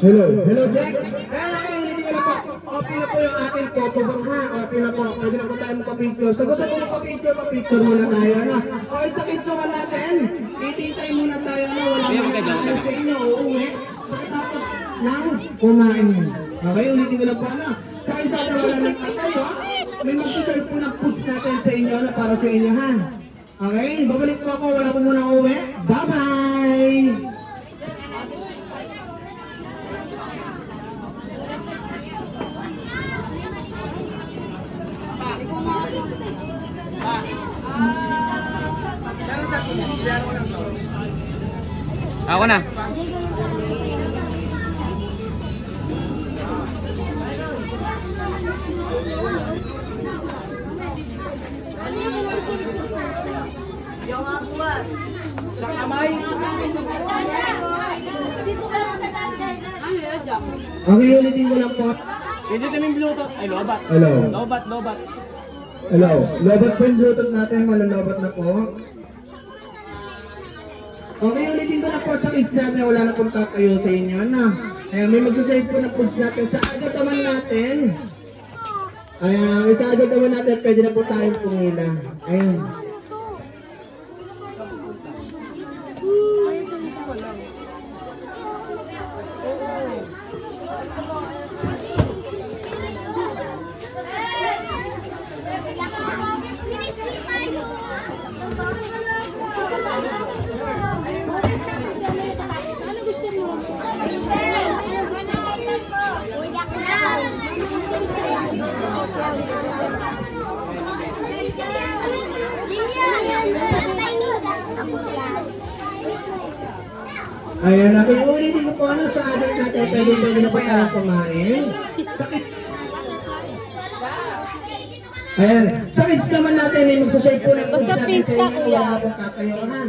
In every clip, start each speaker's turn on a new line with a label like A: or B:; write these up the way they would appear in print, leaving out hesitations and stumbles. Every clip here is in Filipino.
A: Hello, hello Jack. Kaya kayo ulitin ko na po. Okay na po yung ating photo bang ha. Okay na po. Pwede na po tayo magpa-picture. So gusto po magpa-picture muna tayo na. Okay, sa kids naman natin. Itintay muna tayo na. Wala mga sa inyo. Uuwi. Pagkatapos ng kumain. Okay, ulitin ko na po na. Sa isa na wala nagtatayo. May magsaserve po ng foods natin sa inyo na para sa inyo ha. Okay, babalik po ako. Wala po muna uuwi. Bye-bye!
B: Ako na.
A: Sa kamay. Okay, ulitin ko lang po.
B: Pwede kami Bluetooth. Ay, lobat.
A: Hello.
B: Lobat.
A: Hello. Lobat po yung Bluetooth natin. Malalobat na po. Okay, ulitin ko lang po sa kids natin. Wala na pong tatayo sa inyo na. Ayan, may magsasave po ng foods natin. Sa agad naman natin. Ayan, sa agad naman natin. Pwede na po tayong pumila. Ayan. Ayan, natin ulitin ko po ano sa agad natin. Pwede na po tayong kumain. Ayan, sa kids naman natin may magsashare po ng foods natin sa inyo. Wala na pong tatayo ha.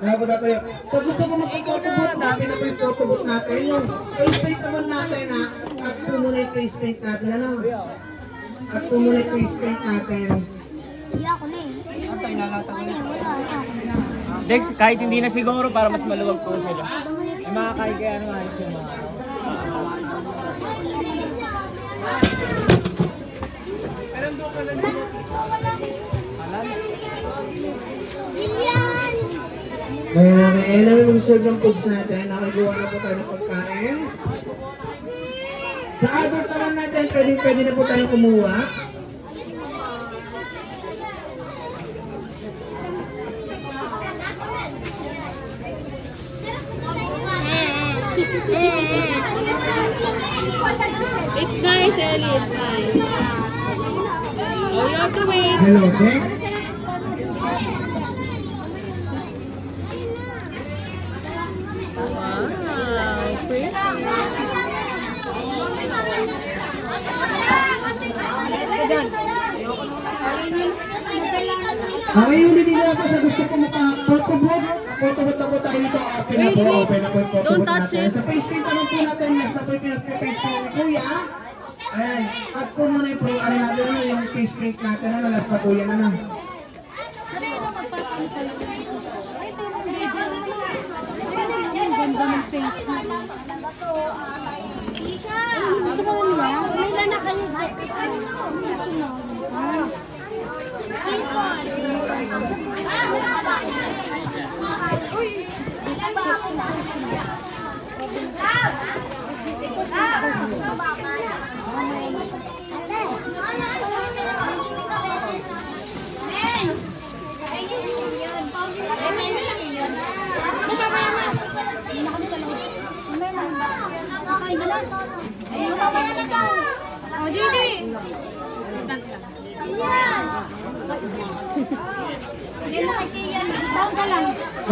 A: Wala po tatayo. So gusto ko mag-photobooth natin na po yung photobooth natin. Yung face paint naman natin ha. At po muna yung face paint natin. Ano? At po muna yung face paint natin.
B: Dex, kahit hindi na siguro para mas maluwag po sila. May mga kahit kaya ano ayos yung mga
A: Ayan, namin mag-serve ng foods natin. Nakagawa na po tayo ng pagkain. Sa agad naman natin, pwede na po tayong kumuha.
C: It's nice, Ellie. It's nice. Oh, you have to wait.
A: Hello, Jack.
C: Wow, pretty.
A: Okay, ulitin ko na po sa gusto ko maka-photobooth. Photobooth na po tayo dito. Open na po yung photobooth
C: Don't touch
A: natin.
C: it.
A: Sa face paint naman po natin, mas na po yung pinag-face paint ni Kuya. Ayan, at po muna yung ano natin, yung face paint natin, last na po yan na.
C: Ganda ng face mo. Gusto mo nila? Wala na kayo. Gusto mo. Oh, Gigi!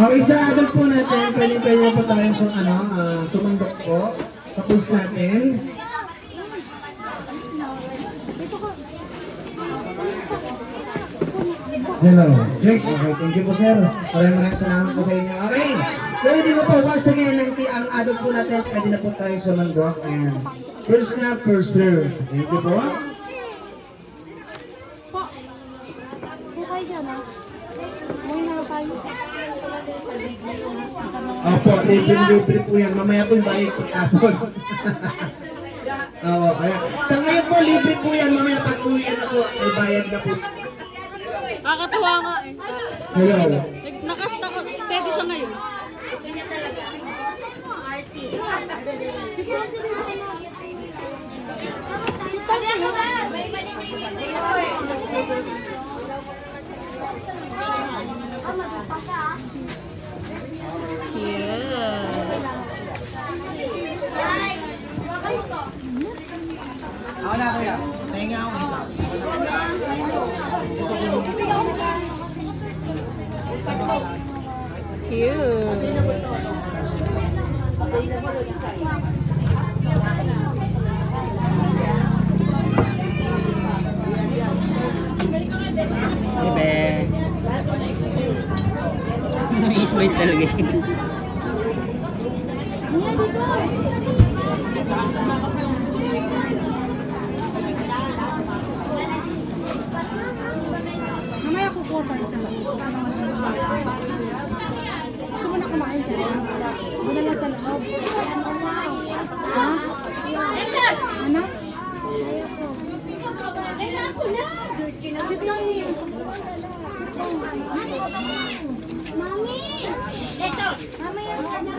A: Okay, sa agad po natin, pwede na po tayo sumandok po sa pulse natin. Hello, Jake. Okay, thank you po sir. Maraming salamat po sa inyo. Okay, pwede mo po, once again, ang agad po natin, pwede na po tayo sumandok. And first na, first serve. Thank you po. Opo, libre po yan. Mamaya po yung bayad po tapos. Oo, kaya. Sa ngayon po, libre po yan. Mamaya pag-uwian na po, may bayad na po.
C: Kakatuwa nga eh.
A: Hello.
C: Nakasta ko, steady siya ngayon.
B: Ako na kuya. Nahinga ako isa. Bebe. Nai-smile talaga siya.
D: Mamaya kukuha pa siya. Gusto mo na kumain ka? Doon na lang sa loob. Ha? Ano? Sit lang niyo.
E: Mami! Ito! Mamaya ka na.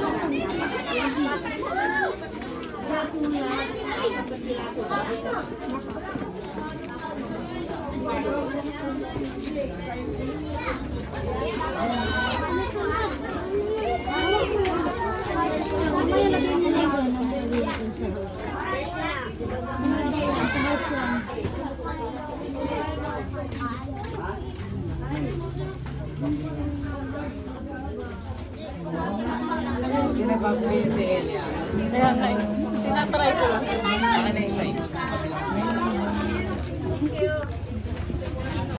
E: Mamaya lagyan niyo na yun.
B: Sinabang ko yun si Elia.
C: Kaya nga eh. Tinatry ko lang.